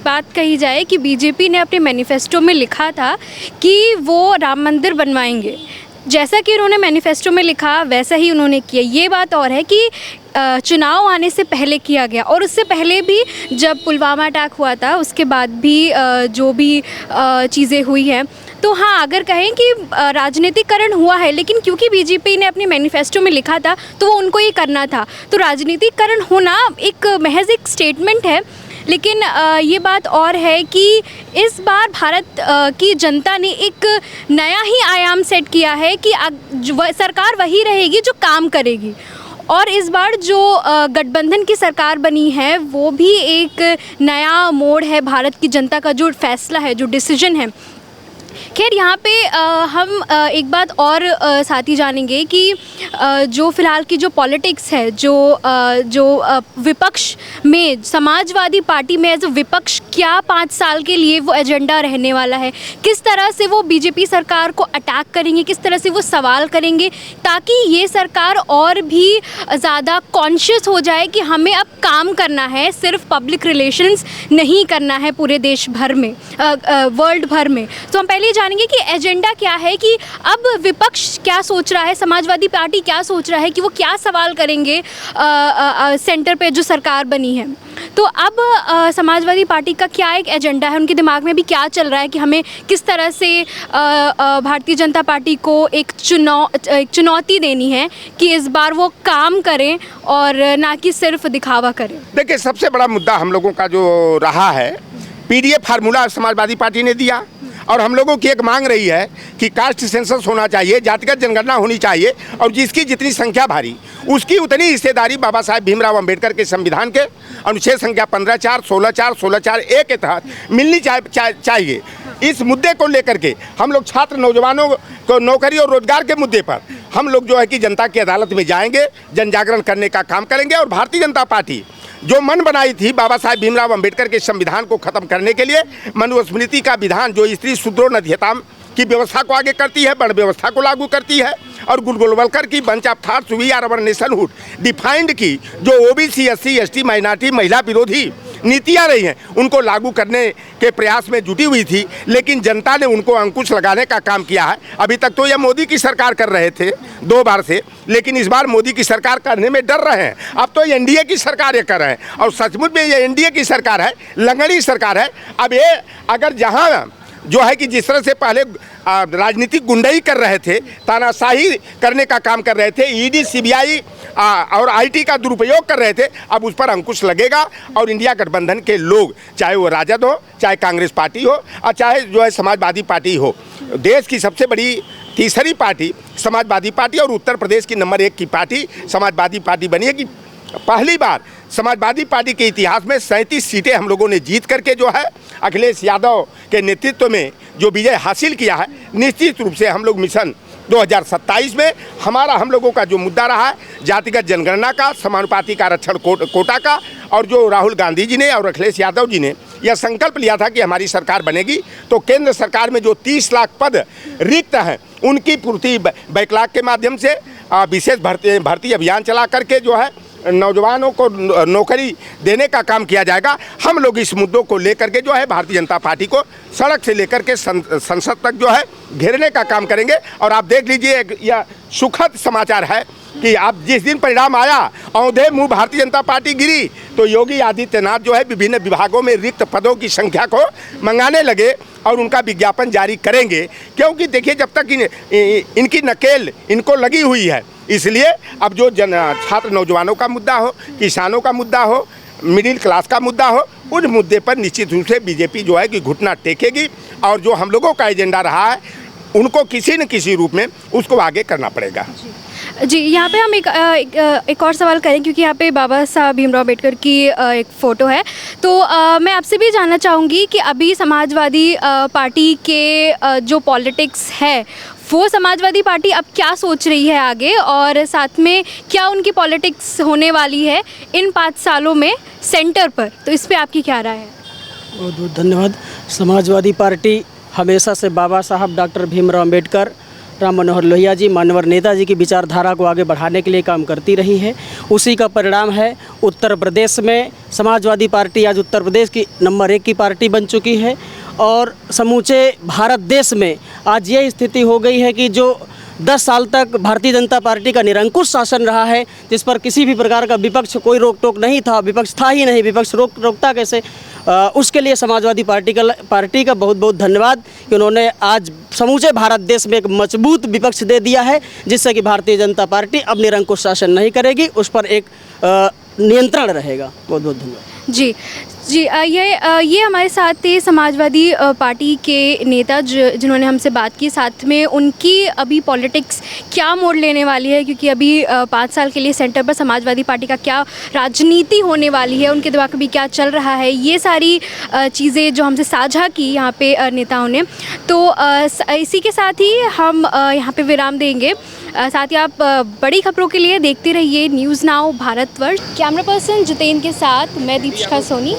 बात कही जाए कि बीजेपी ने अपने मैनिफेस्टो में लिखा था कि वो राम मंदिर बनवाएंगे, जैसा कि उन्होंने मैनिफेस्टो में लिखा वैसा ही उन्होंने किया। ये बात और है कि चुनाव आने से पहले किया गया, और उससे पहले भी जब पुलवामा अटैक हुआ था उसके बाद भी जो भी चीज़ें हुई हैं, तो हाँ अगर कहें कि राजनीतिकरण हुआ है, लेकिन क्योंकि बीजेपी ने अपने मैनिफेस्टो में लिखा था तो वो उनको ये करना था। तो राजनीतिकरण होना एक महज एक स्टेटमेंट है, लेकिन ये बात और है कि इस बार भारत की जनता ने एक नया ही आयाम सेट किया है कि सरकार वही रहेगी जो काम करेगी। और इस बार जो गठबंधन की सरकार बनी है वो भी एक नया मोड़ है भारत की जनता का, जो फैसला है, जो डिसीजन है। खैर यहाँ पे हम एक बात और साथ ही जानेंगे कि जो फ़िलहाल की जो पॉलिटिक्स है, जो विपक्ष में समाजवादी पार्टी में एज अ विपक्ष क्या 5 साल के लिए वो एजेंडा रहने वाला है, किस तरह से वो बीजेपी सरकार को अटैक करेंगे, किस तरह से वो सवाल करेंगे ताकि ये सरकार और भी ज़्यादा कॉन्शियस हो जाए कि हमें अब काम करना है, सिर्फ पब्लिक रिलेशंस नहीं करना है पूरे देश भर में, वर्ल्ड भर में। तो हम पहले जानेंगे कि एजेंडा क्या है, कि अब विपक्ष क्या सोच रहा है, समाजवादी पार्टी क्या सोच रहा है कि वो क्या सवाल करेंगे सेंटर पे जो सरकार बनी है। तो अब समाजवादी पार्टी का क्या एक एजेंडा है, उनके दिमाग में भी क्या चल रहा है कि हमें किस तरह से भारतीय जनता पार्टी को एक चुनौती देनी है कि इस बार वो काम करें और ना कि सिर्फ दिखावा करें। देखिए, सबसे बड़ा मुद्दा हम लोगों का जो रहा है, पीडीए फार्मूला समाजवादी पार्टी ने दिया, और हम लोगों की एक मांग रही है कि कास्ट सेंसस होना चाहिए, जातिगत जनगणना होनी चाहिए, और जिसकी जितनी संख्या भारी उसकी उतनी हिस्सेदारी बाबा साहेब भीमराव अंबेडकर के संविधान के अनुच्छेद संख्या 15(4), 16(4), 16(4)(a) के तहत मिलनी चाहिए। इस मुद्दे को लेकर के हम लोग छात्र नौजवानों को नौकरी और रोजगार के मुद्दे पर हम लोग जो है कि जनता की अदालत में जाएंगे, जन जागरण करने का काम करेंगे। और भारतीय जनता पार्टी जो मन बनाई थी बाबा साहेब भीमराव अंबेडकर के संविधान को खत्म करने के लिए, मनुस्मृति का विधान जो स्त्री शूद्रो नध्यताम की व्यवस्था को आगे करती है, वर्ण व्यवस्था को लागू करती है, और गुरु गोलवलकर की bunch of thoughts we are our nationhood defined की जो ओबीसी, एससी, एसटी, माइनॉरिटी, महिला विरोधी नीतियां रही हैं, उनको लागू करने के प्रयास में जुटी हुई थी, लेकिन जनता ने उनको अंकुश लगाने का काम किया है। अभी तक तो यह मोदी की सरकार कर रहे थे 2 बार से, लेकिन इस बार मोदी की सरकार करने में डर रहे हैं। अब तो एनडीए की सरकार ये कर रहे हैं, और सचमुच में ये एनडीए की सरकार है, लंगड़ी सरकार है। अब ये अगर जहाँ जो है कि जिस तरह से पहले राजनीतिक गुंडाई कर रहे थे, तानाशाही करने का काम कर रहे थे, ईडी, सीबीआई और आईटी का दुरुपयोग कर रहे थे, अब उस पर अंकुश लगेगा। और इंडिया गठबंधन के लोग, चाहे वो राजद हो, चाहे कांग्रेस पार्टी हो, और चाहे जो है समाजवादी पार्टी हो, देश की सबसे बड़ी तीसरी पार्टी समाजवादी पार्टी और उत्तर प्रदेश की नंबर 1 की पार्टी समाजवादी पार्टी बनी है कि पहली बार समाजवादी पार्टी के इतिहास में 37 सीटें हम लोगों ने जीत करके जो है अखिलेश यादव के नेतृत्व में जो विजय हासिल किया है। निश्चित रूप से हम लोग मिशन 2027 में हम लोगों का जो मुद्दा रहा है जातिगत जनगणना का, समानुपातिक आरक्षण कोटा का, और जो राहुल गांधी जी ने और अखिलेश यादव जी ने यह संकल्प लिया था कि हमारी सरकार बनेगी तो केंद्र सरकार में जो 30 लाख पद रिक्त हैं उनकी पूर्ति बैकलॉग के माध्यम से विशेष भर्ती अभियान चला करके जो है नौजवानों को नौकरी देने का काम किया जाएगा। हम लोग इस मुद्दों को लेकर के जो है भारतीय जनता पार्टी को सड़क से लेकर के संसद तक जो है घेरने का काम करेंगे। और आप देख लीजिए, यह सुखद समाचार है कि आप जिस दिन परिणाम आया, औंधे मुंह भारतीय जनता पार्टी गिरी, तो योगी आदित्यनाथ जो है विभिन्न विभागों में रिक्त पदों की संख्या को मंगाने लगे और उनका विज्ञापन जारी करेंगे। क्योंकि देखिए, जब तक इनकी नकेल इनको लगी हुई है, इसलिए अब जो छात्र नौजवानों का मुद्दा हो, किसानों का मुद्दा हो, मिडिल क्लास का मुद्दा हो, उस मुद्दे पर निश्चित रूप से बीजेपी जो है कि घुटना टेकेगी। और जो हम लोगों का एजेंडा रहा है उनको किसी न किसी रूप में उसको आगे करना पड़ेगा। जी, यहाँ पे हम एक और सवाल करें, क्योंकि यहाँ पे बाबा साहब भीमराव अम्बेडकर की एक फ़ोटो है। तो मैं आपसे भी जानना चाहूँगी कि अभी समाजवादी पार्टी के जो पॉलिटिक्स है वो समाजवादी पार्टी अब क्या सोच रही है आगे, और साथ में क्या उनकी पॉलिटिक्स होने वाली है इन 5 सालों में सेंटर पर, तो इस पर आपकी क्या राय है? बहुत बहुत धन्यवाद। समाजवादी पार्टी हमेशा से बाबा साहब डॉक्टर भीमराव अम्बेडकर राम मनोहर लोहिया जी मानवर नेताजी की विचारधारा को आगे बढ़ाने के लिए काम करती रही है। उसी का परिणाम है उत्तर प्रदेश में समाजवादी पार्टी आज उत्तर प्रदेश की नंबर 1 की पार्टी बन चुकी है और समूचे भारत देश में आज ये स्थिति हो गई है कि जो 10 साल तक भारतीय जनता पार्टी का निरंकुश शासन रहा है, जिस पर किसी भी प्रकार का विपक्ष कोई रोक टोक नहीं था, विपक्ष था ही नहीं, विपक्ष रोकता कैसे, उसके लिए समाजवादी पार्टी का बहुत बहुत धन्यवाद कि उन्होंने आज समूचे भारत देश में एक मजबूत विपक्ष दे दिया है, जिससे कि भारतीय जनता पार्टी अब निरंकुश शासन नहीं करेगी, उस पर एक नियंत्रण रहेगा। बहुत बहुत धन्यवाद। जी जी, ये हमारे साथ थे समाजवादी पार्टी के नेता जिन्होंने हमसे बात की। साथ में उनकी अभी पॉलिटिक्स क्या मोड़ लेने वाली है, क्योंकि अभी 5 साल के लिए सेंटर पर समाजवादी पार्टी का क्या राजनीति होने वाली है, उनके दिमाग में भी क्या चल रहा है, ये सारी चीज़ें जो हमसे साझा की यहाँ पे नेताओं ने। तो इसी के साथ ही हम यहाँ पे विराम देंगे। साथ ही आप बड़ी खबरों के लिए देखते रहिए news now Bharatvarsh. Camera person Jitendra के साथ मैं दीपिका सोनी।